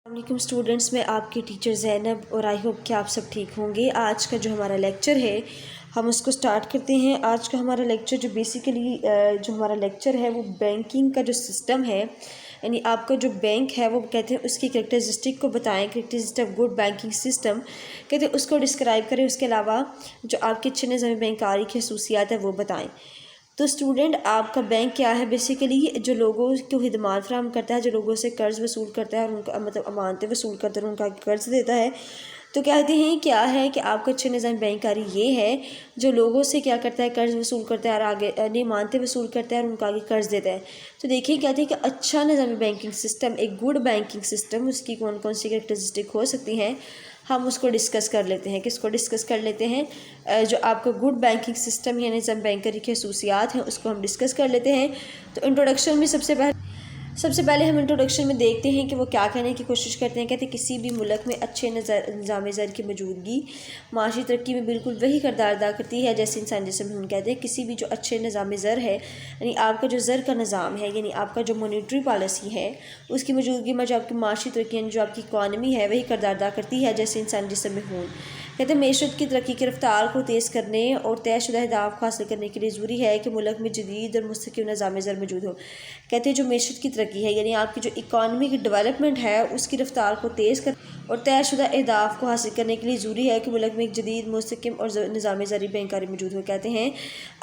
السلام علیکم اسٹوڈنٹس، میں آپ کی ٹیچر زینب اور آئی ہوپ کہ آپ سب ٹھیک ہوں گے۔ آج کا جو ہمارا لیکچر ہے ہم اس کو سٹارٹ کرتے ہیں۔ آج کا ہمارا لیکچر جو بیسیکلی جو ہمارا لیکچر ہے وہ بینکنگ کا جو سسٹم ہے، یعنی آپ کا جو بینک ہے وہ کہتے ہیں اس کی کریکٹرسٹک کو بتائیں، characteristic of good banking system کہتے ہیں اس کو ڈسکرائب کریں۔ اس کے علاوہ جو آپ کے اچھے نظام بینکاری کی خصوصیات ہیں وہ بتائیں۔ تو اسٹوڈنٹ، آپ کا بینک کیا ہے؟ بیسیکلی جو لوگوں کو خدمات فراہم کرتا ہے، جو لوگوں سے قرض وصول کرتا ہے اور ان کا امانتیں وصول کرتا ہے اور ان کا قرض دیتا ہے، تو کہتے ہیں کیا ہے کہ آپ کا اچھے نظام بینکاری یہ ہے جو لوگوں سے کیا کرتا ہے، قرض وصول کرتا ہے اور آگے امانتیں وصول کرتا ہے اور ان کا آگے قرض دیتا ہے۔ تو دیکھیں کہتے ہیں کہ اچھا نظام بینکنگ سسٹم، ایک گڈ بینکنگ سسٹم، اس کی کون کون سی کریکٹرسٹک ہو سکتی ہیں، ہم اس کو ڈسکس کر لیتے ہیں۔ کس کو ڈسکس کر لیتے ہیں؟ جو آپ کا گڈ بینکنگ سسٹم یعنی نظام بینکاری کی خصوصیات ہیں اس کو ہم ڈسکس کر لیتے ہیں۔ تو انٹروڈکشن میں سب سے پہلے ہم انٹروڈکشن میں دیکھتے ہیں کہ وہ کیا کہنے کی کوشش کرتے ہیں۔ کہتے ہیں کسی بھی ملک میں اچھے نظام زر کی موجودگی معاشی ترقی میں بالکل وہی کردار ادا کرتی ہے جیسے انسان جسم ہم کہتے ہیں کسی بھی جو اچھے نظام زر ہے، یعنی آپ کا جو زر کا نظام ہے، یعنی آپ کا جو مانیٹری پالیسی ہے، اس کی موجودگی میں جو آپ کی معاشی ترقی یعنی جو آپ کی اکانومی ہے وہی کردار ادا کرتی ہے جیسے انسان جسم میں ہوں۔ کہتے ہیں معیشت کی ترقی کی رفتار کو تیز کرنے اور طے شدہ اہداف کو حاصل کرنے کے لیے ضروری ہے کہ ملک میں جدید اور مستحکم نظام زر موجود ہو۔ کہتے ہیں جو معیشت کی ترقی ہے یعنی آپ کی جو اکانومی کی ڈیولپمنٹ ہے اس کی رفتار کو تیز کر اور طے شدہ اہداف کو حاصل کرنے کے لیے ضروری ہے کہ ملک میں ایک جدید مستحکم اور نظام زرعی بینکاری موجود ہو۔ کہتے ہیں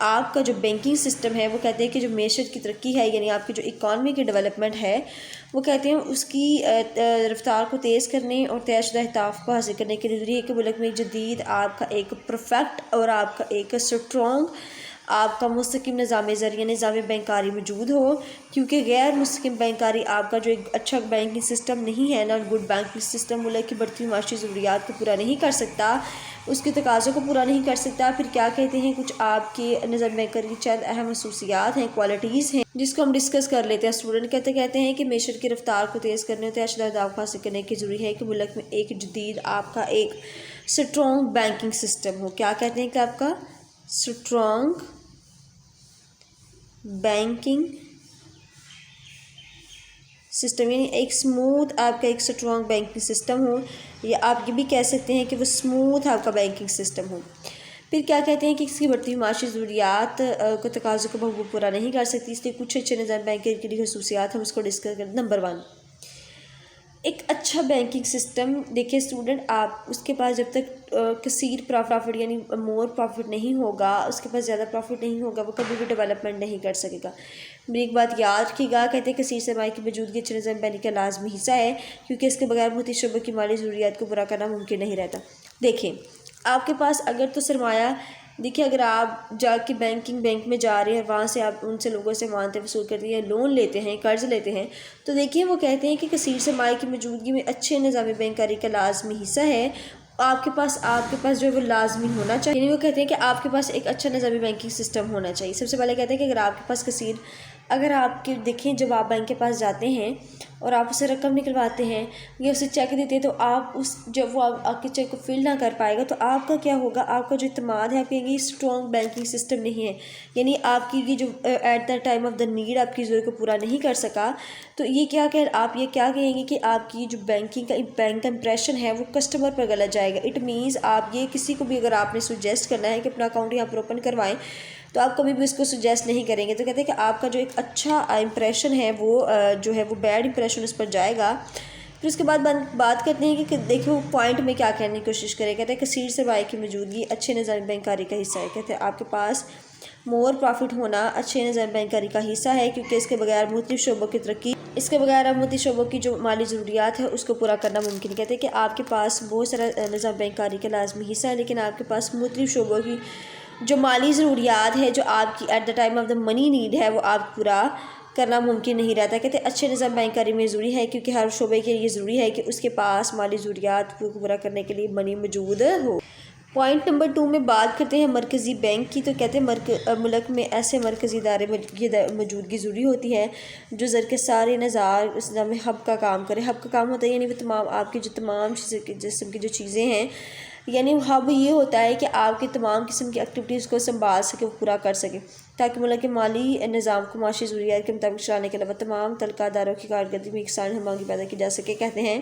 آپ کا جو بینکنگ سسٹم ہے وہ کہتے ہیں کہ جو معیشت کی ترقی ہے یعنی آپ کی جو اکانومی کی ڈیولپمنٹ ہے وہ کہتے ہیں اس کی رفتار کو تیز کرنے اور طے شدہ اہداف کو حاصل کرنے کے لیے ضروری ہے کہ ملک میں ایک جدید آپ کا ایک پرفیکٹ اور آپ کا ایک اسٹرانگ آپ کا مستحکم نظام زر یعنی نظام بینکاری موجود ہو، کیونکہ غیر مستحکم بینکاری آپ کا جو ایک اچھا بینکنگ سسٹم نہیں ہے نا، گڈ بینکنگ سسٹم ملک کی بڑھتی ہوئی معاشی ضروریات کو پورا نہیں کر سکتا، اس کے تقاضوں کو پورا نہیں کر سکتا۔ پھر کیا کہتے ہیں کچھ آپ کے نظام بینکاری کی چند اہم خصوصیات ہیں، کوالٹیز ہیں جس کو ہم ڈسکس کر لیتے ہیں۔ اسٹوڈنٹ کہتے ہیں کہ معیشت کی رفتار کو تیز کرنے اور طے شدہ اہداف کو حاصل کرنے کی ضروری ہے کہ ملک میں ایک جدید آپ کا ایک اسٹرانگ بینکنگ سسٹم ہو۔ کیا کہتے ہیں کہ آپ کا اسٹرانگ بینکنگ سسٹم یعنی ایک اسموتھ آپ کا ایک اسٹرانگ بینکنگ سسٹم ہو، یا آپ یہ بھی کہہ سکتے ہیں کہ وہ اسموتھ آپ کا بینکنگ سسٹم ہو۔ پھر کیا کہتے ہیں کہ اس کی بڑھتی ہوئی معاشی ضروریات کو تقاضوں کو بہت پورا نہیں کر سکتی، اس لیے کچھ اچھے نظام بینکاری کے لیے خصوصیات ہم اس کو ڈسکس کریں۔ نمبر 1، ایک اچھا بینکنگ سسٹم۔ دیکھیں اسٹوڈنٹ، آپ اس کے پاس جب تک کثیر پروفٹ یعنی مور پروفٹ نہیں ہوگا، اس کے پاس زیادہ پروفٹ نہیں ہوگا، وہ کبھی بھی ڈیولپمنٹ نہیں کر سکے گا۔ میری ایک بات یاد رکھیے گا، کہتے ہیں کثیر سرمایہ کی موجودگی اچھے نظام بینکنگ کا لازمی حصہ ہے، کیونکہ اس کے بغیر مختلف شعبوں کی مالی ضروریات کو پورا کرنا ممکن نہیں رہتا۔ دیکھیں آپ کے پاس اگر تو سرمایہ، دیکھیں اگر آپ جا کے بینک میں جا رہے ہیں، وہاں سے آپ ان سے لوگوں سے امانتیں وصول کرتے ہیں، لون لیتے ہیں، قرض لیتے ہیں، تو دیکھیں وہ کہتے ہیں کہ کثیر سرمایہ کی موجودگی میں اچھے نظام بینکاری کا لازمی حصہ ہے۔ آپ کے پاس جو ہے وہ لازمی ہونا چاہیے، یعنی وہ کہتے ہیں کہ آپ کے پاس ایک اچھا نظامی بینکنگ سسٹم ہونا چاہیے۔ سب سے پہلے کہتے ہیں کہ اگر آپ کے پاس اگر آپ کے دیکھیں جب آپ بینک کے پاس جاتے ہیں اور آپ اسے رقم نکلواتے ہیں یا اسے چیک دیتے ہیں، تو آپ جب وہ آپ کے چیک کو فل نہ کر پائے گا تو آپ کا کیا ہوگا، آپ کا جو اعتماد ہے، آپ کہیں گے یہ اسٹرانگ بینکنگ سسٹم نہیں ہے، یعنی آپ کی یہ جو at the time of the need آپ کی ضرورت کو پورا نہیں کر سکا، تو آپ یہ کیا کہیں گے کہ آپ کی جو بینک کا امپریشن ہے وہ کسٹمر پر غلط جائے گا۔ اٹ مینز آپ یہ کسی کو بھی اگر آپ نے سجیسٹ کرنا ہے کہ اپنا اکاؤنٹ یہاں پر اوپن کروائیں تو آپ کبھی بھی اس کو سجیسٹ نہیں کریں گے۔ تو کہتے ہیں کہ آپ کا جو ایک اچھا امپریشن ہے وہ جو ہے وہ بیڈ امپریشن اس پر جائے گا۔ پھر اس کے بعد بات کرتے ہیں کہ دیکھو پوائنٹ میں کیا کہنے کی کوشش کریں۔ کہتے ہیں کثیر سرمایہ کی موجودگی اچھے نظام بینکاری کا حصہ ہے۔ کہتے ہیں آپ کے پاس مور پروفٹ ہونا اچھے نظام بینکاری کا حصہ ہے، کیونکہ اس کے بغیر مختلف شعبوں کی ترقی، اس کے بغیر مختلف شعبوں کی جو مالی ضروریات ہے اس کو پورا کرنا ممکن۔ کہتے ہیں کہ آپ کے پاس بہت سارا نظام بینکاری کا لازمی حصہ ہے، لیکن آپ کے پاس مختلف شعبوں کی جو مالی ضروریات ہے جو آپ کی at the time of the money need ہے وہ آپ پورا کرنا ممکن نہیں رہتا۔ کہتے ہیں اچھے نظام بینکاری میں ضروری ہے، کیونکہ ہر شعبے کے لیے ضروری ہے کہ اس کے پاس مالی ضروریات کو پورا کرنے کے لیے منی موجود ہو۔ پوائنٹ نمبر 2 میں بات کرتے ہیں مرکزی بینک کی۔ تو کہتے ہیں ملک میں ایسے مرکزی ادارے کی موجودگی ضروری ہوتی ہے جو زر کے سارے نظام میں ہب کا کام کرے۔ ہب کا کام ہوتا ہے یعنی وہ تمام آپ کی جو تمام قسم کی جو چیزیں ہیں یعنی ہب یہ ہوتا ہے کہ آپ کی تمام قسم کی ایکٹیویٹیز کو سنبھال سکے، وہ پورا کر سکے، تاکہ ملک کے مالی نظام کو معاشی ضروریات کے مطابق چلانے کے علاوہ تمام تعلقہ اداروں کی کارکردگی میں یکساں ہم پیدا کی جا سکے۔ کہتے ہیں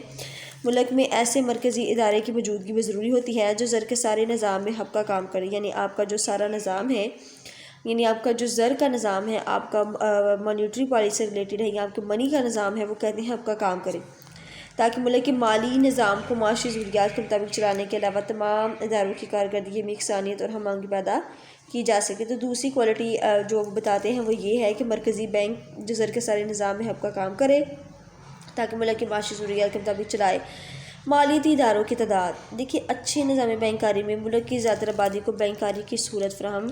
ملک میں ایسے مرکزی ادارے کی موجودگی بھی ضروری ہوتی ہے جو زر کے سارے نظام میں ہب کا کام کرے، یعنی آپ کا جو سارا نظام ہے، یعنی آپ کا جو زر کا نظام ہے، آپ کا مانیٹری پالیسی سے ریلیٹڈ ہے، یا آپ کے منی کا نظام ہے، وہ کہتے ہیں ہب کا کام کرے، تاکہ ملک کے مالی نظام کو معاشی ضروریات کے مطابق چلانے کے علاوہ تمام اداروں کی کارکردگی میں یکسانیت اور ہم آہنگی پیدا کی جا سکے۔ تو دوسری کوالٹی جو بتاتے ہیں وہ یہ ہے کہ مرکزی بینک جو زر کے سارے نظام میں ہب کا کام کرے تاکہ ملک کے معاشی ضروریات کے مطابق چلائے۔ مالیاتی اداروں کی تعداد، دیکھیے اچھے نظام بینکاری میں ملک کی زیادہ آبادی کو بینکاری کی سہولت فراہم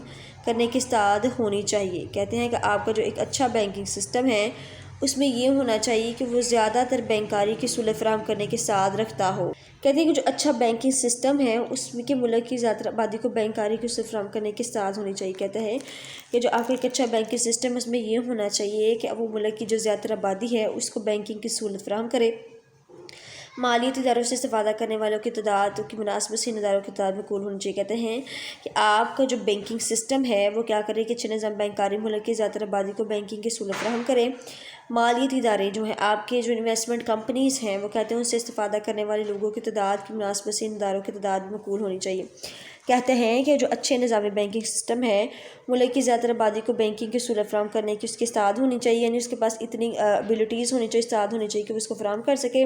کرنے کی استعداد ہونی چاہیے۔ کہتے ہیں کہ آپ کا جو ایک اچھا بینکنگ سسٹم ہے اس میں یہ ہونا چاہیے کہ وہ زیادہ تر بینکاری کی سہولت فراہم کرنے کی استعداد رکھتا ہو۔ کہتے ہیں کہ جو اچھا بینکنگ سسٹم ہے اس میں کہ ملک کی زیادہ آبادی کو بینکاری کی سہولت فراہم کرنے کی استعداد ہونی چاہیے۔ کہتے ہیں کہ جو آپ کا ایک اچھا بینکنگ سسٹم ہے اس میں یہ ہونا چاہیے کہ وہ ملک کی جو زیادہ آبادی ہے اس کو بینکنگ کی سہولت فراہم کرے۔ مالیاتی اداروں سے استفادہ کرنے والوں کی تعداد کی مناسبت سے ان اداروں کی تعداد معقول ہونی چاہیے۔ کہتے ہیں کہ آپ کا جو بینکنگ سسٹم ہے وہ کیا کرے کہ اچھے نظام بینکاری ملک کی زیادہ آبادی کو بینکنگ کی سہولت فراہم کرے۔ مالیاتی ادارے جو ہیں آپ کے جو انویسٹمنٹ کمپنیز ہیں وہ کہتے ہیں ان سے استفادہ کرنے والے لوگوں کی تعداد کی مناسبت سے ان اداروں کی تعداد معقول ہونی چاہیے۔ کہتے ہیں کہ جو اچھے نظام بینکنگ سسٹم ہے ملک کی زیادہ آبادی کو بینکنگ کی سہولت فراہم کرنے کی اس کی استعداد ہونی چاہیے، یعنی اس کے پاس اتنی ایبلٹیز ہونی چاہیے، استعداد ہونی چاہیے کہ وہ اس کو فراہم کر سکے۔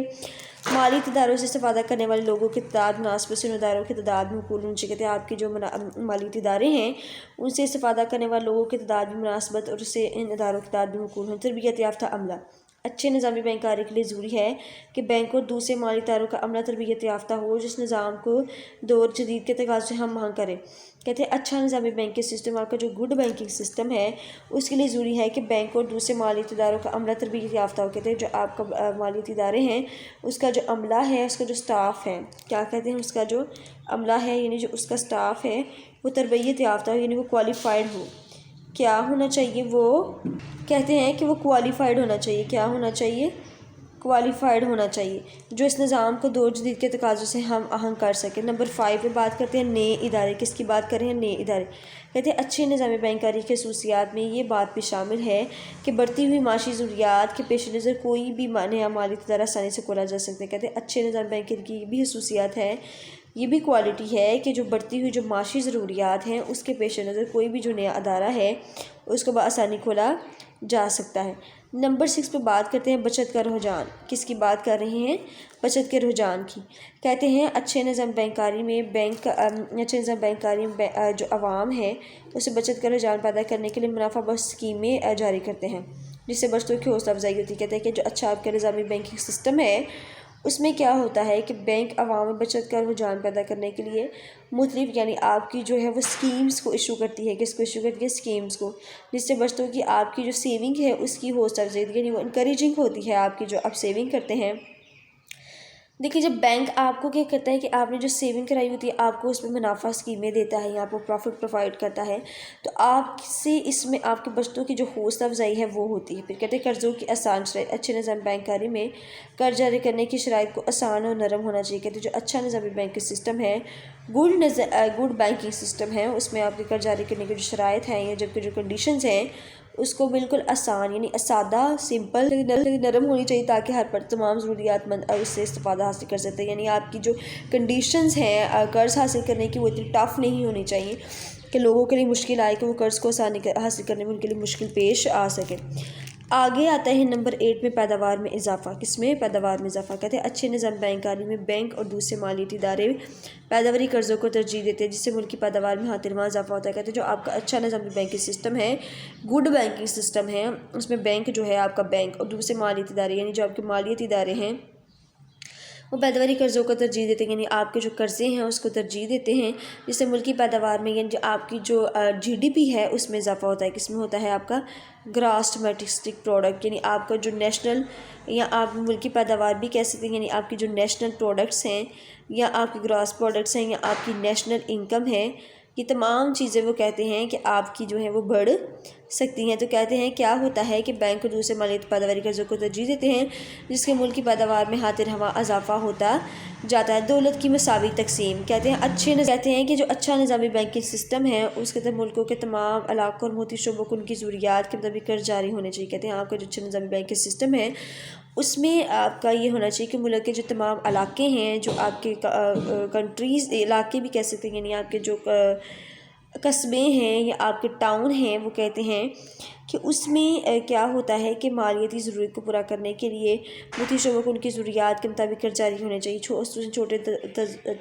مالیاتی اداروں سے استفادہ کرنے والے لوگوں کی تعداد مناسبت سے ان اداروں کی تعداد معقول ہونی چاہیے۔ کہتے ہیں آپ کے جو مالیاتی ادارے ہیں ان سے استفادہ کرنے والے لوگوں کی تعداد بھی مناسبت اور اس سے ان اداروں کی تعداد بھی معقول ہونی۔ تربیت یافتہ عملہ، اچھے نظامی بینکاری کے لیے ضروری ہے کہ بینک اور دوسرے مالی اداروں کا عملہ تربیت یافتہ ہو جس نظام کو دور جدید کے تقاضوں سے ہم آہنگ کرے۔ کہتے ہیں اچھا نظامی بینکنگ سسٹم، آپ کا جو گڈ بینکنگ سسٹم ہے اس کے لیے ضروری ہے کہ بینک اور دوسرے مالیاتی اداروں کا عملہ تربیت یافتہ ہو۔ کہتے ہیں جو آپ کا مالیاتی ادارے ہیں اس کا جو عملہ ہے، اس کا جو سٹاف ہے، کیا کہتے ہیں اس کا جو عملہ ہے یعنی جو اس کا سٹاف ہے وہ تربیت یافتہ ہو، یعنی وہ کوالیفائڈ ہو۔ کیا ہونا چاہیے؟ وہ کہتے ہیں کہ وہ کوالیفائڈ ہونا چاہیے۔ کیا ہونا چاہیے؟ کوالیفائڈ ہونا چاہیے، جو اس نظام کو دور جدید کے تقاضوں سے ہم آہنگ کر سکے۔ نمبر 5 پہ بات کرتے ہیں نئے ادارے۔ کس کی بات کر رہے ہیں؟ نئے ادارے۔ کہتے ہیں اچھے نظام بینکاری کی خصوصیات میں یہ بات بھی شامل ہے کہ بڑھتی ہوئی معاشی ضروریات کے پیش نظر کوئی بھی نیا مالیاتی ادارہ آسانی سے کھولا جا سکتا ہے۔ کہتے ہیں اچھے نظام بینکنگ کی بھی خصوصیات ہے، یہ بھی کوالٹی ہے کہ جو بڑھتی ہوئی جو معاشی ضروریات ہیں اس کے پیش نظر کوئی بھی جو نیا ادارہ ہے اس کو بآسانی کھولا جا سکتا ہے۔ نمبر 6 پہ بات کرتے ہیں بچت کا رجحان۔ کس کی بات کر رہے ہیں؟ بچت کے رجحان کی۔ کہتے ہیں اچھے نظام بینکاری میں جو عوام ہے اسے بچت کا رجحان پیدا کرنے کے لیے منافع بخش اسکیمیں جاری کرتے ہیں جس سے بچتوں کی حوصلہ افزائی ہوتی ہے۔ کہتے ہیں کہ جو اچھا آپ کا نظامی بینکنگ سسٹم ہے اس میں کیا ہوتا ہے کہ بینک عوام میں بچت کا رجحان پیدا کرنے کے لیے مختلف یعنی آپ کی جو ہے وہ اسکیمز کو ایشو کرتی ہے۔ کس کو ایشو کرتی ہے؟ اسکیمز کو، جس سے بچتوں کی آپ کی جو سیونگ ہے اس کی حوصلہ افزائی یعنی وہ انکریجنگ ہوتی ہے آپ کی جو آپ سیونگ کرتے ہیں۔ دیکھیے جب بینک آپ کو کیا کرتا ہے کہ آپ نے جو سیونگ کرائی ہوتی ہے آپ کو اس میں منافع اسکیمیں دیتا ہے یا آپ کو پروفٹ پرووائڈ کرتا ہے تو آپ سے اس میں آپ کے بچتوں کی جو حوصلہ افزائی ہے وہ ہوتی ہے۔ پھر کہتے ہیں قرضوں کی آسان شرائط۔ اچھے نظام بینکاری میں قرض جاری کرنے کی شرائط کو آسان اور نرم ہونا چاہیے۔ کہتے ہیں جو اچھا نظامی بینکنگ سسٹم ہے گڈ بینکنگ سسٹم ہے اس میں آپ کے قرض جاری کرنے کی جو شرائط ہیں یا جبکہ جو کنڈیشنز ہیں اس کو بالکل آسان یعنی سادہ سمپل نرم ہونی چاہیے تاکہ ہر پر تمام ضروریات مند اس سے استفادہ حاصل کر سکتے ہیں۔ یعنی آپ کی جو کنڈیشنز ہیں قرض حاصل کرنے کی وہ اتنی ٹف نہیں ہونی چاہیے کہ لوگوں کے لیے مشکل آئے کہ وہ قرض کو آسانی حاصل کرنے میں ان کے لیے مشکل پیش آ سکے۔ آگے آتا ہے نمبر 8 میں پیداوار میں اضافہ۔ کس میں؟ پیداوار میں اضافہ۔ کہتے ہیں اچھے نظام بینکاری میں بینک اور دوسرے مالیاتی ادارے پیداواری قرضوں کو ترجیح دیتے ہیں جس سے ملک کی پیداوار میں ہاتھ رواں اضافہ ہوتا ہے۔ کہتے ہیں جو آپ کا اچھا نظامی بینکنگ سسٹم ہے گڈ بینکنگ سسٹم ہے اس میں بینک جو ہے آپ کا بینک اور دوسرے مالیاتی ادارے یعنی جو آپ کے مالیاتی ادارے ہیں وہ پیداواری قرضوں کو ترجیح دیتے ہیں، یعنی آپ کے جو قرضے ہیں اس کو ترجیح دیتے ہیں جس سے ملکی پیداوار میں یعنی جو آپ کی جو GDP ہے اس میں اضافہ ہوتا ہے۔ کس میں ہوتا ہے؟ آپ کا گراس ڈومیسٹک پروڈکٹ یعنی آپ کا جو نیشنل یا آپ ملکی پیداوار بھی کہہ سکتے ہیں یعنی آپ کی جو نیشنل پروڈکٹس ہیں یا آپ کی گراس پروڈکٹس ہیں یا آپ کی نیشنل انکم ہے، یہ تمام چیزیں وہ کہتے ہیں کہ آپ کی جو ہے وہ بڑھ سکتی ہیں۔ تو کہتے ہیں کیا ہوتا ہے کہ بینک اور دوسرے مالیاتی پیداواری قرضوں کو ترجیح دیتے ہیں جس کے ملک کی پیداوار میں ہاتھ رواں اضافہ ہوتا جاتا ہے۔ دولت کی مساوی تقسیم، کہتے ہیں کہ جو اچھا نظامی بینکنگ سسٹم ہے اس کے تحت ملکوں کے تمام علاقوں اور محیطی شعبوں کو ان کی ضروریات کے مطابق قرض جاری ہونے چاہیے۔ کہتے ہیں آپ کا جو اچھا نظامی بینکنگ سسٹم ہے اس میں آپ کا یہ ہونا چاہیے کہ ملک کے جو تمام علاقے ہیں، جو آپ کے کنٹریز علاقے بھی کہہ سکتے ہیں، یعنی آپ کے جو قصبے ہیں یا آپ کے ٹاؤن ہیں، وہ کہتے ہیں کہ اس میں کیا ہوتا ہے کہ مالیاتی ضرورت کو پورا کرنے کے لیے محیطی شعبوں کو ان کی ضروریات کے مطابق قرض جاری ہونے چاہیے۔ چھوٹے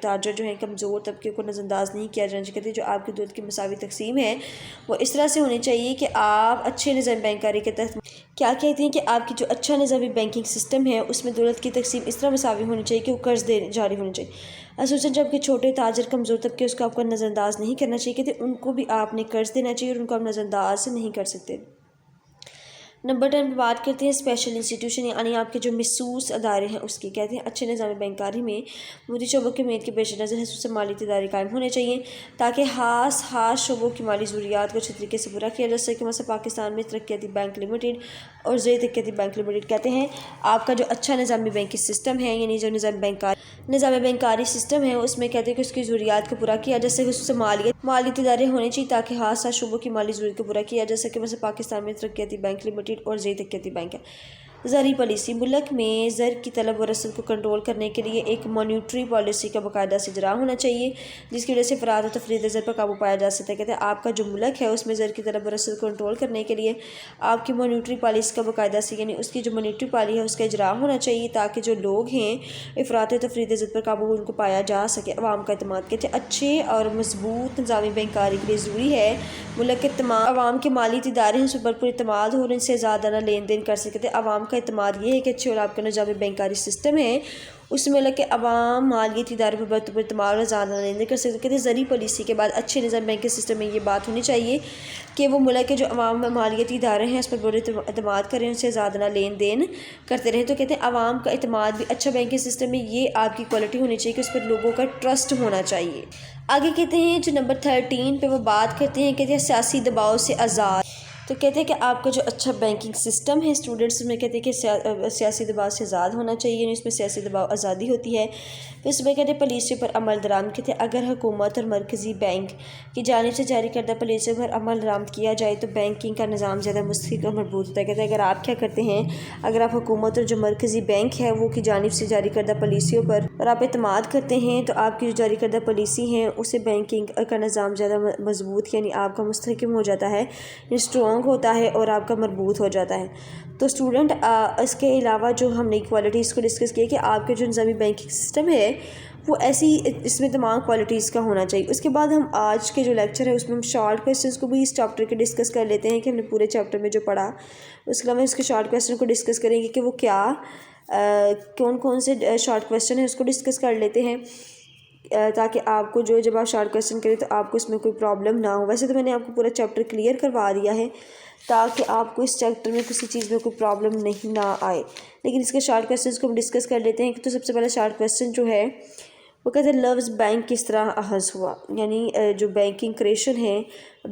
تاجر جو ہیں، کمزور طبقے کو نظر انداز نہیں کیا جانا چاہیے۔ جو آپ کی دولت کی مساوی تقسیم ہے وہ اس طرح سے ہونی چاہیے کہ آپ اچھے نظام بینکاری کے تحت کیا کہتے ہیں کہ آپ کی جو اچھا نظامی بینکنگ سسٹم ہے اس میں دولت کی تقسیم اس طرح مساوی ہونی چاہیے کہ وہ قرض جاری ہونے چاہیے۔ خصوصاً جب کہ چھوٹے تاجر کمزور طبقے اس کو آپ کو نظر انداز نہیں کرنا چاہیے، کہ ان کو بھی آپ نے قرض دینا چاہیے اور ان کو آپ نظر انداز نہیں کر سکتے۔ نمبر 10 پہ بات کرتے ہیں اسپیشل انسٹیٹیوشن، یعنی آپ کے جو مخصوص ادارے ہیں اس کی۔ کہتے ہیں اچھے نظام بینکاری میں محیطی شعبوں کی امید کے پیش نظر خصوصاً مالیاتی ادارے قائم ہونے چاہیے تاکہ خاص شعبوں کی مالی ضروریات کو اچھے طریقے سے پورا کیا جا سکے۔ مثلا پاکستان میں ترقیاتی بینک لمیٹڈ اور زیر ترقیاتی بینک لمیٹڈ، کہتے ہیں آپ کا جو اچھا نظامی بینکنگ سسٹم ہے، یعنی جو نظام بینکاری سسٹم ہے اس میں کہتے ہیں کہ اس کی ضروریات کو پورا کیا جا سکے، خصوصاً مالیاتی ادارے ہونے چاہیے تاکہ خاص شعبوں کی مالی ضرورت کو پورا کیا جا سکے۔ مثلا پاکستان میں ترقیاتی بینک لمیٹڈ اور زیر ترقیاتی بینک ہے۔ زرعی پالیسی، ملک میں زر کی طلب و رسد کو کنٹرول کرنے کے لیے ایک مانیٹری پالیسی کا باقاعدہ سے اجرا ہونا چاہیے جس کی وجہ سے افراط و تفریط زر پر قابو پایا جا سکتا ہے۔ کہتے ہیں آپ کا جو ملک ہے اس میں زر کی طلب و رسد کو کنٹرول کرنے کے لیے آپ کی مانیٹری پالیسی کا باقاعدہ سے، یعنی اس کی جو مانیٹری پالیسی ہے اس کا اجرا ہونا چاہیے تاکہ جو لوگ ہیں افراط و تفریط زر پر قابو ان کو پایا جا سکے۔ عوام کا اعتماد، کہتے ہیں اچھے اور مضبوط نظامی بینکاری کے لیے ضروری ہے ملک کے تمام عوام کے مالیاتی ادارے ہیں اس پر بھرپور اعتماد ہو اور ان سے زیادہ نہ لین دین کر سکتے۔ عوام کا اعتماد یہ ہے کہ اچھے اور آپ کا نظامی بینکاری سسٹم ہے اس میں ملک کے عوام مالیاتی اداروں پر بھرپور اعتماد اور زیادہ لین دین کر سکتے۔ کہتے ہیں زرعی پالیسی کے بعد اچھے نظام بینکنگ سسٹم میں یہ بات ہونی چاہیے کہ وہ ملک کے جو عوام مالیاتی ادارے ہیں اس پر بڑے اعتماد کریں، ان سے زیادہ نہ لین دین کرتے رہیں۔ تو کہتے ہیں عوام کا اعتماد بھی اچھا بینکنگ سسٹم میں یہ آپ کی کوالٹی ہونی چاہیے کہ اس پر لوگوں کا ٹرسٹ ہونا چاہیے۔ آگے کہتے ہیں جو نمبر 13 پہ وہ بات کرتے ہیں، کہتے ہیں سیاسی دباؤ سے آزاد۔ تو کہتے ہیں کہ آپ کا جو اچھا بینکنگ سسٹم ہے اسٹوڈنٹس میں، کہتے ہیں کہ سیاسی دباؤ سے آزاد ہونا چاہیے، یعنی اس میں سیاسی دباؤ آزادی ہوتی ہے۔ پھر اس میں کہتے ہیں پالیسی پر عمل درآمد، کہتے ہیں اگر حکومت اور مرکزی بینک کی جانب سے جاری کردہ پالیسی پر عمل درآمد کیا جائے تو بینکنگ کا نظام زیادہ مستحکم اور مضبوط ہوتا ہے۔ کہتے ہیں اگر آپ کیا کرتے ہیں، اگر آپ حکومت اور جو مرکزی بینک ہے وہ کی جانب سے جاری کردہ پالیسیوں پر اور آپ اعتماد کرتے ہیں تو آپ کی جو جاری کردہ پالیسی ہیں اسے بینکنگ کا نظام زیادہ مضبوط، یعنی آپ کا مستحکم ہو جاتا ہے، اسٹرانگ ہوتا ہے اور آپ کا مربوط ہو جاتا ہے۔ تو اسٹوڈنٹ اس کے علاوہ جو ہم نے کوالٹیز کو ڈسکس کیا کہ آپ کے جو نظامی بینکنگ سسٹم ہے وہ ایسی اس میں تمام کوالٹیز کا ہونا چاہیے۔ اس کے بعد ہم آج کے جو لیکچر ہے اس میں ہم شارٹ کویسچنس کو بھی اس چیپٹر کے ڈسکس کر لیتے ہیں کہ ہم نے پورے چیپٹر میں جو پڑھا، اس کے علاوہ اس کے شارٹ کویسچن کو ڈسکس کریں گے کہ وہ کیا کون سے شارٹ کویسچن ہیں اس کو ڈسکس کر لیتے ہیں تاکہ آپ کو جو جب آپ شارٹ کویسچن کریں تو آپ کو اس میں کوئی پرابلم نہ ہو۔ ویسے تو میں نے آپ کو پورا چیپٹر کلیئر کروا دیا ہے تاکہ آپ کو اس چیپٹر میں کسی چیز میں کوئی پرابلم نہیں نہ آئے، لیکن اس کے شارٹ کویسچنس کو ہم ڈسکس کر لیتے ہیں۔ تو سب سے پہلا شارٹ کویسچن جو ہے وہ کہتے ہیں لفظ بینک کس طرح اخذ ہوا، یعنی جو بینکنگ کریشن ہے،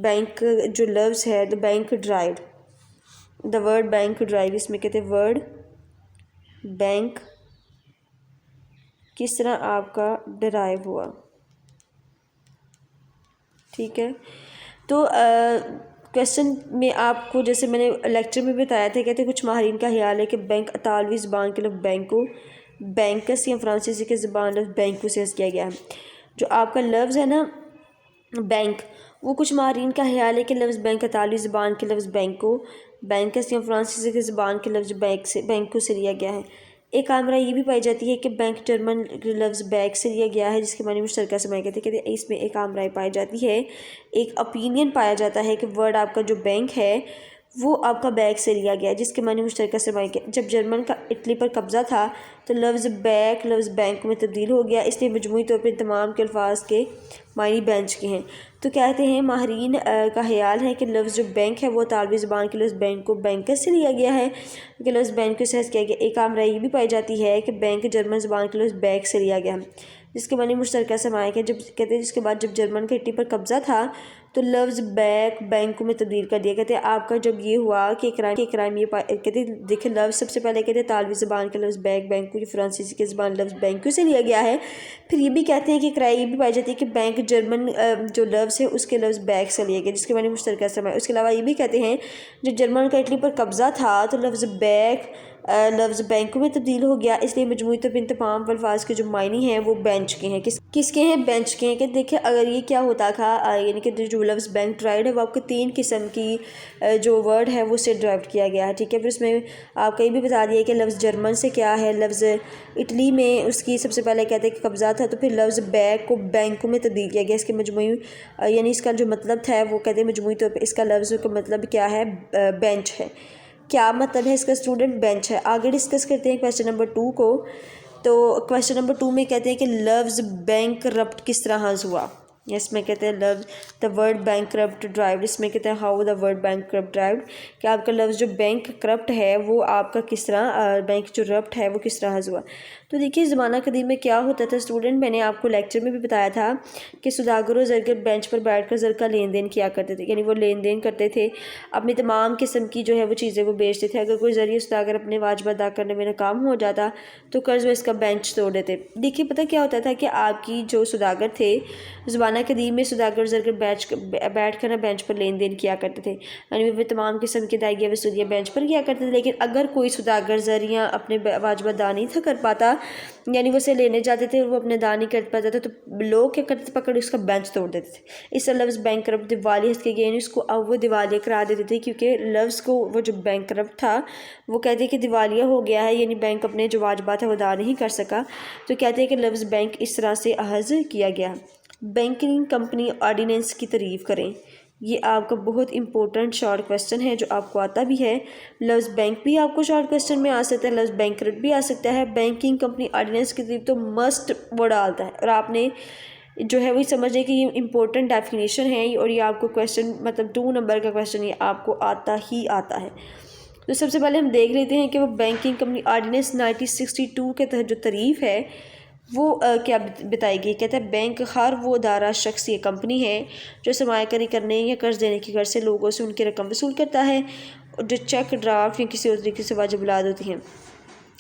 بینک جو لفظ ہے the bank derived, the word bank derive, اس میں کہتے ہیں ورڈ بینک کس طرح آپ کا ڈرائیو ہوا، ٹھیک ہے۔ تو کویسچن میں آپ کو جیسے میں نے لیکچر میں بتایا تھا، کہتے ہیں کچھ ماہرین کا خیال ہے کہ بینک اطالوی زبان کے لفظ بینکو، بینکس یا فرانسیسی کے زبان لفظ بینکو سے کیا گیا ہے۔ جو آپ کا لفظ ہے نا بینک، وہ کچھ ماہرین کا خیال ہے کہ لفظ بینک اطالوی زبان کے لفظ بینکو، بینکس یا فرانسیسی کے زبان کے لفظ بینکو سے لیا گیا ہے۔ ایک عام رائے یہ بھی پائی جاتی ہے کہ بینک جرمن لفظ بیک سے لیا گیا ہے جس کے معنی مشترکہ سے کہتے ہیں اس میں ایک عام رائے پائی جاتی ہے، ایک اپینین پایا جاتا ہے کہ ورڈ آپ کا جو بینک ہے وہ آپ کا بیک سے لیا گیا ہے جس کے معنی مشترکہ سرمایہ۔ جب جرمن کا اٹلی پر قبضہ تھا تو لفظ بیک لفظ بینک میں تبدیل ہو گیا، اس لیے مجموعی طور پر تمام کے الفاظ کے معنی بینچ کے ہیں۔ تو کہتے ہیں ماہرین کا خیال ہے کہ لفظ جو بینک ہے وہ طالبی زبان کے لفظ بینک کو بینکس سے لیا گیا ہے، کہ لفظ بینک کو سہز کیا گیا۔ ایک عام رائے یہ بھی پائی جاتی ہے کہ بینک جرمن زبان کے لفظ بیک سے لیا گیا، جس کے معنی مشترکہ سمایا کہ کہتے ہیں جس کے بعد جب جرمن کا اٹلی پر قبضہ تھا تو لفظ بیک بینکوں میں تبدیل کر دیا۔ کہتے ہیں آپ کا جب یہ ہوا کہ کرائم یہ کہتے ہیں دیکھیں لفظ سب سے پہلے کہتے ہیں طالبی زبان کے لفظ بیک بینکو جو فرانسیسی کے زبان لفظ بینکو سے لیا گیا ہے۔ پھر یہ بھی کہتے ہیں کہ کرائم یہ بھی پائی جاتی ہے کہ بینک جرمن جو لفظ ہے اس کے لفظ بیک سے لیا گیا، جس کے معنی مشترکہ سمایا۔ اس کے علاوہ یہ بھی کہتے ہیں جب جرمن کا اٹلی پر قبضہ تھا تو لفظ بیک لفظ بینکوں میں تبدیل ہو گیا، اس لیے مجموعی طور پر ان تمام الفاظ کے جو معنی ہیں وہ بینچ کے ہیں۔ کس کے ہیں؟ بینچ کے ہیں۔ کہ دیکھیں اگر یہ کیا ہوتا تھا، یعنی کہ جو لفظ بینک ڈرائیوڈ ہے وہ آپ کو 3 قسم کی جو ورڈ ہے وہ اس سے ڈرائیوڈ کیا گیا ہے، ٹھیک ہے۔ پھر اس میں آپ کو یہ بھی بتا دیا کہ لفظ جرمن سے کیا ہے، لفظ اٹلی میں اس کی سب سے پہلے کہتے ہیں کہ قبضہ تھا، تو پھر لفظ بیک کو بینکوں میں تبدیل کیا گیا۔ اس کے مجموعی یعنی اس کا جو مطلب تھا وہ کہتے ہیں مجموعی طور پہ اس کا لفظ کا مطلب کیا ہے، بینچ ہے۔ کیا مطلب ہے اس کا اسٹوڈنٹ؟ بینچ ہے۔ آگے ڈسکس کرتے ہیں کویسچن نمبر 2 کو۔ تو کویسچن نمبر 2 میں کہتے ہیں کہ لفظ بینک کرپٹ کس طرح ہوا، اس میں کہتے ہیں لفظ the word bank corrupt derived, اس میں کہتے ہیں how the word bank corrupt derived, کہ آپ کا لفظ جو بینک کرپٹ ہے وہ آپ کا کس طرح بینک جو رپٹ ہے وہ کس طرح ہوا۔ تو دیکھیے زمانہ قدیم میں کیا ہوتا تھا اسٹوڈنٹ، میں نے آپ کو لیکچر میں بھی بتایا تھا کہ سوداگر و زرگر بینچ پر بیٹھ کر زر کا لین دین کیا کرتے تھے، یعنی وہ لین دین کرتے تھے، اپنی تمام قسم کی جو ہے وہ چیزیں وہ بیچتے تھے۔ اگر کوئی ذریعہ سوداگر اپنے واجب ادا کرنے میں ناکام ہو جاتا تو قرض وہ اس کا بینچ توڑ دیتے۔ دیکھیے پتہ کیا ہوتا تھا کہ آپ کی جو سوداگر تھے زمانہ قدیم میں سوداگر زرگر بیٹھ کر بینچ پر لین دین کیا کرتے تھے، یعنی وہ تمام قسم کی ادائیگیاں وصولیاں بینچ پر کیا کرتے تھے۔ لیکن اگر کوئی سوداگر ذریعہ اپنے واجب ادا نہیں تھا کر پاتا، یعنی وہ اسے لینے جاتے تھے اور وہ اپنے ادا نہیں کر پاتا تھا، تو لوگ کیا کرتے تھے، پکڑ اس کا بینچ توڑ دیتے تھے۔ اس سے لفظ بینک کرپٹ دیوالیہ کے گئے، یعنی اس کو اب وہ دیوالیہ کرا دیتے تھے، کیونکہ لفظ کو وہ جو بینک کرپٹ تھا وہ کہتے ہیں کہ دیوالیہ ہو گیا ہے، یعنی بینک اپنے جو واجبات ہیں وہ ادا نہیں کر سکا، تو کہتے ہیں کہ لفظ بینک اس طرح سے اخذ کیا گیا۔ بینکنگ کمپنی آرڈیننس کی تعریف کریں۔ یہ آپ کا بہت امپورٹنٹ شارٹ کویسچن ہے جو آپ کو آتا بھی ہے۔ لفظ بینک بھی آپ کو شارٹ کویسچن میں آ سکتا ہے، لفظ بینک کرپٹ بھی آ سکتا ہے۔ بینکنگ کمپنی آرڈیننس کی تعریف تو مسٹ وہ ڈالتا ہے، اور آپ نے جو ہے وہی سمجھے کہ یہ امپورٹنٹ ڈیفینیشن ہے، اور یہ آپ کو کویسچن مطلب 2 نمبر کا کویسچن یہ آپ کو آتا ہی آتا ہے۔ تو سب سے پہلے ہم دیکھ لیتے ہیں کہ وہ بینکنگ کمپنی آرڈیننس 1962 کے تحت جو تعریف ہے وہ کیا بتائی گئی۔ کہتا ہے بینک ہر وہ ادارہ شخص یا کمپنی ہے جو سرمایہ کاری کرنے یا قرض دینے کی غرض سے لوگوں سے ان کی رقم وصول کرتا ہے، اور جو چیک ڈرافٹ یا کسی اور طریقے سے واجب الاد ہوتی ہیں۔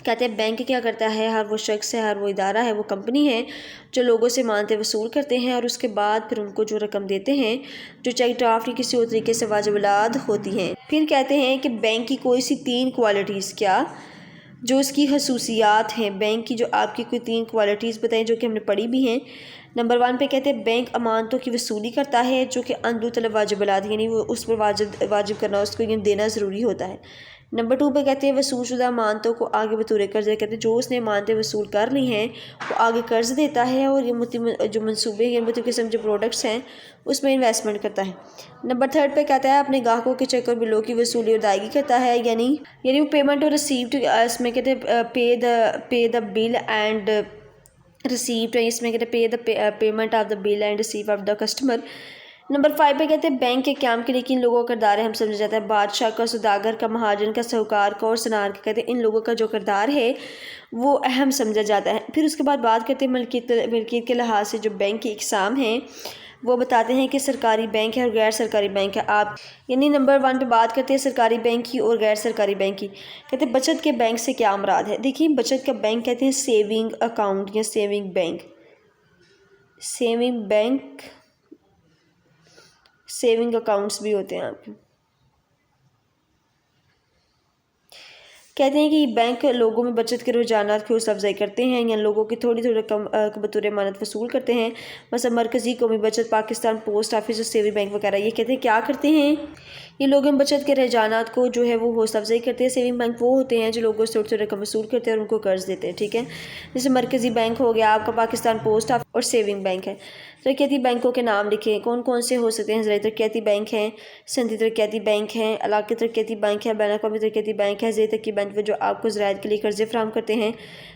کہتے ہیں بینک کیا کرتا ہے، ہر وہ شخص ہے، ہر وہ ادارہ ہے، وہ کمپنی ہے جو لوگوں سے مانتے وصول کرتے ہیں اور اس کے بعد پھر ان کو جو رقم دیتے ہیں جو چیک ڈرافٹ یا کسی اور طریقے سے واجب الاد ہوتی ہیں۔ پھر کہتے ہیں کہ بینک کی کوئی سی 3 کوالٹیز کیا جو اس کی خصوصیات ہیں، بینک کی جو آپ کی کوئی 3 کوالٹیز بتائیں جو کہ ہم نے پڑھی بھی ہیں۔ نمبر 1 پہ کہتے ہیں بینک امانتوں کی وصولی کرتا ہے جو کہ اندو طلب واجب الاد، یعنی وہ اس پر واجب کرنا، اس کو دینا ضروری ہوتا ہے۔ نمبر 2 پہ کہتے ہیں وصول شدہ امانتوں کو آگے بطور قرض، کہتے ہیں جو اس نے امانتیں وصول کر لی ہیں وہ آگے قرض دیتا ہے اور یہ جو منصوبے یا مختلف قسم کے پروڈکٹس ہیں اس میں انویسٹمنٹ کرتا ہے۔ نمبر 3 پہ کہتا ہے اپنے گاہکوں کے چیک اور بلوں کی وصولی اور ادائیگی کرتا ہے، یعنی وہ پیمنٹ اور ریسیپٹ، اس میں کہتے ہیں pay the bill and receipt, اس میں کہتے ہیں pay the payment of the bill and receipt of the customer. Number 5 پہ کہتے ہیں بینک کے قیام کے لیے کن لوگوں کا کردار ہے ہم سمجھا جاتا ہے، بادشاہ کا، سوداگر کا، مہاجن کا، ساہوکار کا اور صنعت کا۔ کہتے ہیں ان لوگوں کا جو کردار ہے وہ اہم سمجھا جاتا ہے۔ پھر اس کے بعد بات کرتے ہیں ملکیت کے لحاظ سے جو بینک کی اقسام ہیں وہ بتاتے ہیں کہ سرکاری بینک ہے اور غیر سرکاری بینک ہے۔ آپ یعنی نمبر 1 پہ بات کرتے ہیں سرکاری بینک کی اور غیر سرکاری بینک کی۔ کہتے ہیں بچت کے بینک سے کیا مراد ہے، دیکھیے بچت کا بینک کہتے ہیں سیونگ اکاؤنٹ یا سیونگ بینک، سیونگ اکاؤنٹس بھی ہوتے ہیں آپ کے۔ کہتے ہیں کہ یہ بینک لوگوں میں بچت کے رجحانات کی حوصلہ افزائی کرتے ہیں یا لوگوں کی تھوڑی رقم کو بطور امانت وصول کرتے ہیں، مثلا مرکزی قومی بچت، پاکستان پوسٹ آفس اور سیونگ بینک وغیرہ۔ یہ کہتے ہیں کیا کرتے ہیں، یہ لوگوں میں بچت کے رجحانات کو جو ہے وہ حوصلہ افزائی کرتے ہیں۔ سیونگ بینک وہ ہوتے ہیں جو لوگوں سے تھوڑی رقم وصول کرتے ہیں اور ان کو قرض دیتے ہیں، ٹھیک ہے۔ جیسے مرکزی بینک ہو گیا آپ کا، پاکستان پوسٹ آفس اور سیونگ بینک ہے۔ ترقیاتی بینکوں کے نام لکھیں، کون کون سے ہو سکتے ہیں، زرعی ترقیاتی بینک ہیں، صنعتی ترقیاتی بینک ہیں، علاقائی ترقیاتی بینک ہے، بین الاقوامی ترقیاتی بینک ہے، زرعی ترقیاتی بینک جو آپ کو زراعت کے لیے قرضے فراہم کرتے ہیں،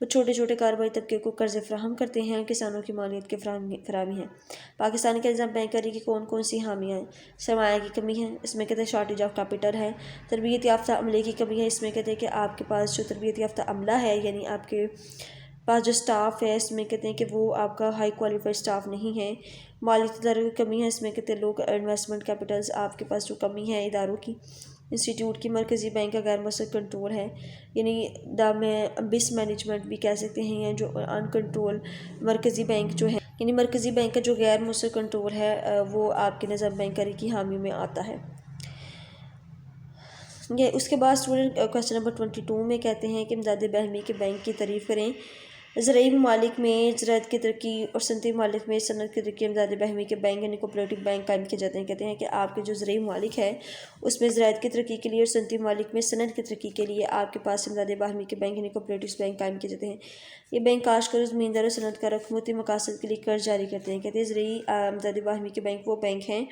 وہ چھوٹے چھوٹے کاروباری طبقے کو قرض فراہم کرتے ہیں، کسانوں کی مالیت کی فراہمی ہے۔ پاکستان کے نظام بینکاری کی کون کون سی حامیاں ہیں؟ سرمایہ کی کمی ہے، اس میں کہتے ہیں شارٹیج آف کیپٹل ہے۔ تربیت یافتہ عملے کی کمی ہے، اس میں کہتے ہیں کہ آپ کے پاس جو تربیت یافتہ عملہ ہے، یعنی آپ کے پاس جو سٹاف ہے، اس میں کہتے ہیں کہ وہ آپ کا ہائی کوالیفائڈ سٹاف نہیں ہے۔ مالیاتی اداروں کی کمی ہے، اس میں کہتے ہیں لوگ انویسٹمنٹ کیپٹلز آپ کے پاس جو کمی ہے اداروں کی۔ انسٹیٹیوٹ کی مرکزی بینک کا غیر مؤثر کنٹرول ہے، یعنی مس مینجمنٹ بھی کہہ سکتے ہیں، یا جو ان کنٹرول مرکزی بینک جو ہے، یعنی مرکزی بینک کا جو غیر مؤثر کنٹرول ہے وہ آپ کے نظام بینکاری کی حامی میں آتا ہے۔ یہ اس کے بعد اسٹوڈنٹ کوسچن نمبر 22 میں کہتے ہیں کہ امداد باہمی کے بینک کی تعریف کریں۔ زرعی ممالک میں زراعت کی ترقی اور صنعتی ممالک میں صنعت کی ترقی امداد باہمی کے بینک یعنی کوآپریٹو بینک قائم کیے جاتے ہیں۔ کہتے ہیں کہ آپ کے جو زرعی ممالک ہے اس میں زراعت کی ترقی کے لیے اور صنعتی ممالک میں صنعت کی ترقی کے لیے آپ کے پاس امداد باہمی کے بینک یعنی کوآپریٹو بینک قائم کیے جاتے ہیں۔ یہ بینک کاشتکاروں، زمینداروں اور صنعت کاروں حکومتی مقاصد کے لیے قرض جاری کرتے ہیں۔ کہتے ہیں زرعی امداد باہمی کے بینک وہ بینک ہیں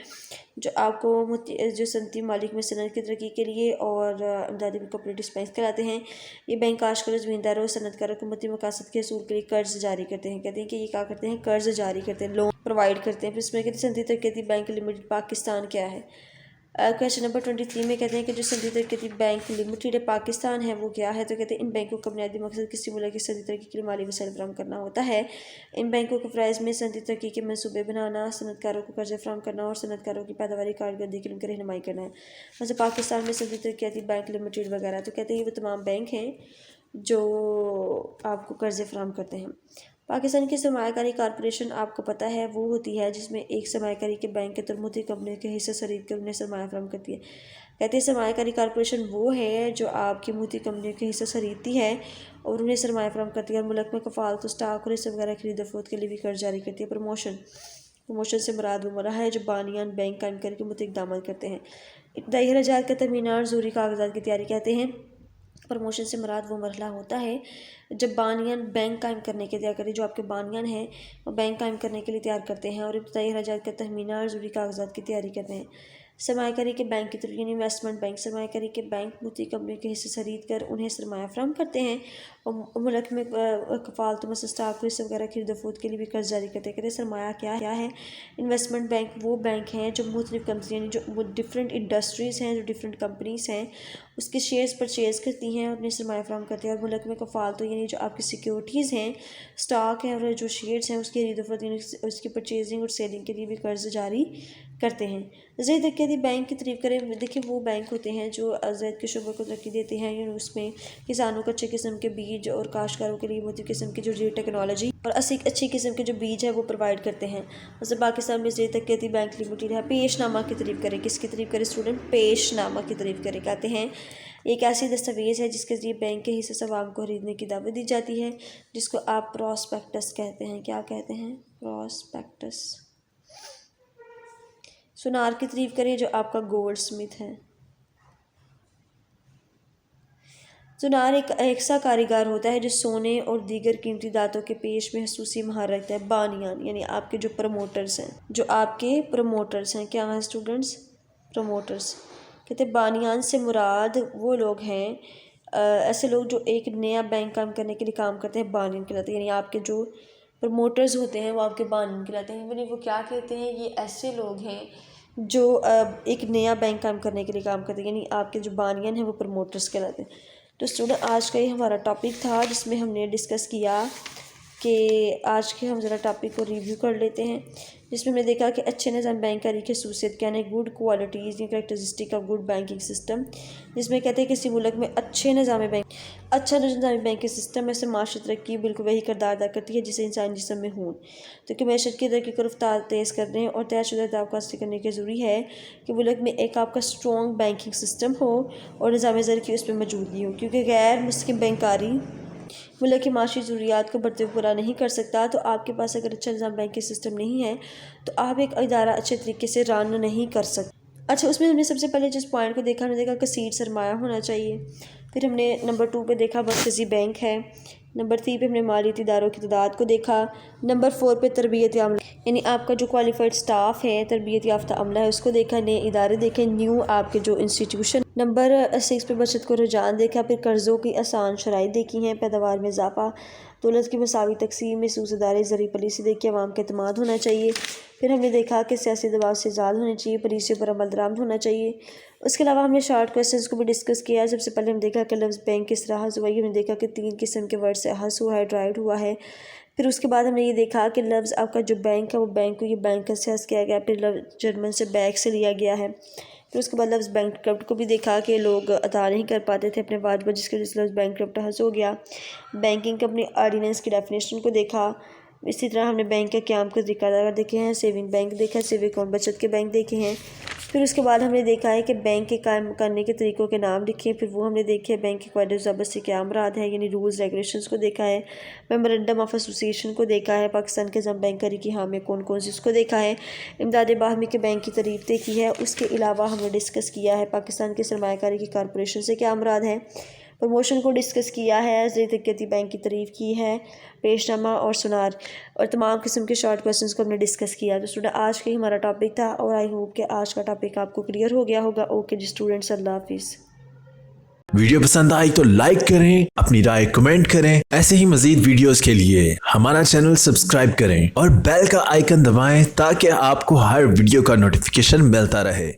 جو آپ کو جو صنعتی ممالک میں صنعت کی ترقی کے لیے اور امدادی کوآپریٹو بینک کراتے ہیں۔ یہ بینک کاشتکاروں، زمینداروں اور صنعت کاروں حکومتی مقاصد کے حصول کے لیے قرض جاری کرتے ہیں۔ کہتے ہیں کہ یہ کیا کرتے ہیں؟ قرض جاری کرتے ہیں، لون پرووائڈ کرتے ہیں۔ پھر اس میں کہتے ہیں صنعتی ترقیاتی بینک لمیٹڈ پاکستان کیا ہے؟ کویشچن نمبر 23 میں کہتے ہیں کہ جو صنعتی ترقیاتی بینک لمیٹڈ پاکستان ہے وہ کیا ہے؟ تو کہتے ہیں ان بینکوں کا بنیادی مقصد کسی ملک کی صنعتی ترقی کے لیے مالی وسائل فراہم کرنا ہوتا ہے۔ ان بینکوں کے فرائض میں صنعتی ترقی کے منصوبے بنانا، صنعت کاروں کو قرض فراہم کرنا اور صنعت کاروں کی پیداواری کارکردگی کے لیے ان کی رہنمائی کرنا ہے۔ مثلا پاکستان میں صنعتی ترقیاتی بینک لمیٹڈ وغیرہ، تو کہتے ہیں یہ وہ تمام بینک ہیں جو آپ کو قرض فراہم کرتے ہیں۔ پاکستان کی سرمایہ کاری کارپوریشن آپ کو پتہ ہے وہ ہوتی ہے جس میں ایک سرمایہ کاری کے بینک کے ترمتی کمپنیوں کے حصہ خرید کر انہیں سرمایہ فراہم کرتی ہے۔ کہتے ہیں سرمایہ کاری کارپوریشن وہ ہے جو آپ کی موتی کمپنیوں کے حصہ خریدتی ہے اور انہیں سرمایہ فراہم کرتی ہے اور ملک میں کفالت اسٹاک اور حصہ وغیرہ خرید و فروخت کے لیے بھی قرض جاری کرتی ہے۔ پروموشن سے مراد وہ مرحلہ ہے جو بانیان بینک قائم کر کے متعلق اقدامات کرتے ہیں۔ ابتدائی اخراجات کا تخمینہ اور ضروری کاغذات کی تیاری کہتے ہیں۔ پروموشن سے مراد وہ مرحلہ ہوتا ہے جب بانیان بینک قائم کرنے کے تیار کرتے ہیں، جو آپ کے بانیان ہیں وہ بینک قائم کرنے کے لیے تیار کرتے ہیں اور ابتدائی اخراجات کا تخمینہ اور ضروری کاغذات کی تیاری کرتے ہیں۔ سرمایہ کاری کے بینک کی طرف یعنی انویسٹمنٹ بینک، سرمایہ کاری کے بینک موتی کمپنیوں کے حصے خرید کر انہیں سرمایہ فراہم کرتے ہیں اور ملک میں کفالت مثلا اسٹاک حصہ وغیرہ خرید و فروخت کے لیے بھی قرض جاری کرتے ہیں۔ کہتے ہیں سرمایہ کیا ہے؟ انویسٹمنٹ بینک وہ بینک ہیں جو مختلف کمپنی یعنی جو ڈفرینٹ انڈسٹریز ہیں، جو ڈفرینٹ کمپنیز ہیں اس کے شیئرز پرچیز کرتی ہیں اور انہیں سرمایہ فراہم کرتے ہیں اور ملک میں کفالت یعنی جو آپ کی سیکیورٹیز ہیں، اسٹاک ہیں اور جو شیئرز ہیں اس کی خرید و فروخت یعنی اس کی پرچیزنگ اور سیلنگ کے لیے بھی قرض جاری کرتے ہیں۔ زرعی ترقیاتی بینک کی تعریف کریں۔ دیکھیں وہ بینک ہوتے ہیں جو زراعت کے شعبے کو ترقی دیتے ہیں، یعنی اس میں کسانوں کو اچھے قسم کے بیج اور کاشتکاروں کے لیے مختلف قسم کی جو ٹیکنالوجی اور اچھی قسم کے جو بیج ہے وہ پرووائڈ کرتے ہیں۔ مثلا پاکستان میں زرعی ترقیاتی بینک لمیٹڈ ہے۔ پیش نامہ کی تعریف کریں۔ کس کی تعریف کریں اسٹوڈنٹ؟ پیش نامہ کی تعریف کریں۔ کہتے ہیں ایک ایسی دستاویز ہے جس کے ذریعے بینک کے حصے عوام کو خریدنے کی دعوت دی جاتی ہے، جس کو آپ پراسپیکٹس کہتے ہیں۔ کیا کہتے ہیں؟ پراسپیکٹس۔ سونار کی تعریف کریں جو آپ کا گولڈ سمتھ ہے۔ سونار ایک سا کاریگر ہوتا ہے جو سونے اور دیگر قیمتی دھاتوں کے پیش میں خصوصی مہارت رکھتا ہے۔ بانیان یعنی آپ کے جو پروموٹرز ہیں، کیا ہیں اسٹوڈنٹس؟ پروموٹرز۔ کہتے ہیں بانیان سے مراد وہ لوگ ہیں ایسے لوگ جو ایک نیا بینک قائم کرنے کے لیے کام کرتے ہیں، بانیان کہلاتے ہیں۔ یعنی آپ کے جو پروموٹرز ہوتے ہیں وہ آپ کے بانیان کہلاتے ہیں۔ یعنی وہ کیا کہتے ہیں؟ یہ ایسے لوگ ہیں جو ایک نیا بینک قائم کرنے کے لیے کام کرتے ہیں، یعنی آپ کے جو بانیان ہیں وہ پروموٹرز کہلاتے ہیں۔ تو اسٹوڈنٹ آج کا یہ ہمارا ٹاپک تھا جس میں ہم نے ڈسکس کیا کہ آج کے ہم ذرا ٹاپک کو ریویو کر لیتے ہیں، جس میں ہم نے دیکھا کہ اچھے نظام بینکاری کی خصوصیت کیا ہے، گڈ کوالٹیز یا characteristic of good banking system, جس میں کہتے ہیں کسی ملک میں اچھا نظام بینکنگ سسٹم سے معاشی ترقی بالکل وہی کردار ادا کرتی ہے جسے انسانی جسم میں ہوں۔ تو کہ معیشت کی ترقی کو رفتار تیز کرنے اور طے شدہ اہداف کو حاصل کرنے کے ضروری ہے کہ ملک میں ایک آپ کا اسٹرانگ بینکنگ سسٹم ہو اور نظام زر کی اس میں موجودگی ہو، کیونکہ غیر مستحکم بینکاری ملک کی معاشی ضروریات کو بڑھتے ہوئے پورا نہیں کر سکتا۔ تو آپ کے پاس اگر اچھا نظام بینکنگ سسٹم نہیں ہے تو آپ ایک ادارہ اچھے طریقے سے رن نہیں کر سکتے۔ اچھا، اس میں ہم نے سب سے پہلے جس پوائنٹ کو دیکھا، ہم نے دیکھا کثیر سرمایہ ہونا چاہیے۔ پھر ہم نے نمبر 2 پہ دیکھا مرکزی بینک ہے۔ نمبر 3 پہ ہم نے مالیاتی اداروں کی تعداد کو دیکھا۔ نمبر 4 پہ تربیت عملے یعنی آپ کا جو کوالیفائڈ سٹاف ہے، تربیت یافتہ عملہ ہے، اس کو دیکھا، نئے ادارے دیکھیں، نیو آپ کے جو انسٹیٹیوشن۔ نمبر 6 پہ بچت کو رجحان دیکھا، پھر قرضوں کی آسان شرائط دیکھی ہیں، پیداوار میں اضافہ، دولت کی مساوی تقسیم، محسوس ادارے، زرعی پالیسی دیکھی، عوام کا اعتماد ہونا چاہیے۔ پھر ہم نے دیکھا کہ سیاسی دباؤ سے آزاد ہونے چاہیے، پالیسیوں پر عمل درآمد ہونا چاہیے۔ اس کے علاوہ ہم نے شارٹ کویسچنز کو بھی ڈسکس کیا۔ سب سے پہلے ہم دیکھا کہ لفظ بینک کس طرح حذف ہوا ہے، ہم نے دیکھا کہ 3 قسم کے ورڈ سے حذف ہوا ہے، ڈرائیوڈ ہوا ہے۔ پھر اس کے بعد ہم نے یہ دیکھا کہ لفظ آپ کا جو بینک ہے وہ بینک کو یہ بینک سے حذف کیا گیا، پھر لفظ جرمن سے بیک سے لیا گیا ہے۔ پھر اس کے بعد لفظ بینک کرپٹ کو بھی دیکھا کہ لوگ ادا نہیں کر پاتے تھے اپنے واجب، جس کی وجہ سے لفظ بینک کرپٹ حذف ہو گیا۔ بینکنگ کمپنی آرڈیننس کی ڈیفینیشن کو دیکھا۔ اسی طرح ہم نے بینک کے قیام کے طریقہ کار دیکھے ہیں، سیونگ بینک دیکھا، سیونگ اکاؤنٹ بچت کے بینک دیکھے ہیں۔ پھر اس کے بعد ہم نے دیکھا ہے کہ بینک کے قائم کرنے کے طریقوں کے نام لکھے، پھر وہ ہم نے دیکھے بینک کے قواعد و ضوابط سے کیا مراد ہے، یعنی رولز ریگولیشنز کو دیکھا ہے، میمورنڈم آف ایسوسیشن کو دیکھا ہے، پاکستان کے نظام بینکاری کی حامی کون کون سی اس کو دیکھا ہے، امداد باہمی کے بینک کی تعریف دیکھی ہے۔ اس کے علاوہ ہم نے ڈسکس کیا ہے پاکستان کے سرمایہ کاری کی کارپوریشن سے کیا مراد ہے، پروموشن کو ڈسکس کیا ہے، زرعی ترقیاتی بینک کی تعریف کی ہے، پیش نامہ اور سنار، اور تمام قسم کے شارٹ کویسچنز کو ہم نے ڈسکس کیا۔ تو اسٹوڈنٹ آج کا ہی ہمارا ٹاپک تھا، اور آئی ہوپ کہ آج کا ٹاپک آپ کو کلیئر ہو گیا ہوگا۔ اوکے جی اسٹوڈنٹس، اللہ حافظ۔ ویڈیو پسند آئی تو لائک کریں، اپنی رائے کمنٹ کریں۔ ایسے ہی مزید ویڈیوز کے لیے ہمارا چینل سبسکرائب کریں اور بیل کا آئیکن دبائیں تاکہ آپ کو ہر ویڈیو کا نوٹیفیکیشن ملتا رہے۔